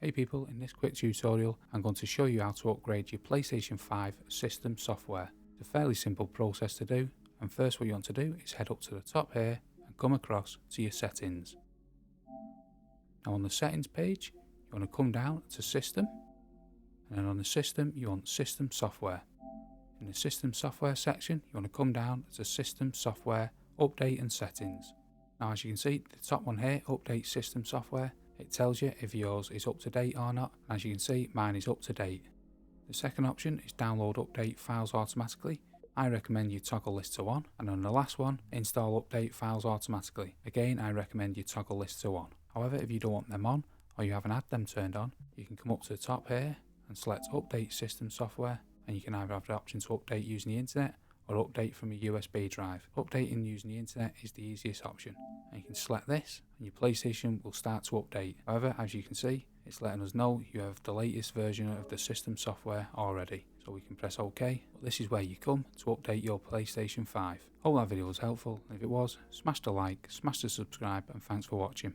Hey people, in this quick tutorial I'm going to show you how to upgrade your PlayStation 5 system software. It's a fairly simple process to do, and first what you want to do is head up to the top here and come across to your settings. Now on the settings page you want to come down to system, and then on the system you want system software. In the system software section you want to come down to system software, update and settings. Now as you can see, the top one here, update system software, it tells you if yours is up to date or not. As you can see, mine is up to date. The second option is download update files automatically. I recommend you toggle this to on, and on the last one, install update files automatically. Again, I recommend you toggle this to on. However, if you don't want them on, or you haven't had them turned on, you can come up to the top here and select update system software, and you can either have the option to update using the internet or update from a USB drive. Updating using the internet is the easiest option, and you can select this and your PlayStation will start to update. However, as you can see, it's letting us know you have the latest version of the system software already, so we can press OK. But this is where you come to update your PlayStation 5. Hope that video was helpful, and if it was, smash the like, smash the subscribe, and thanks for watching.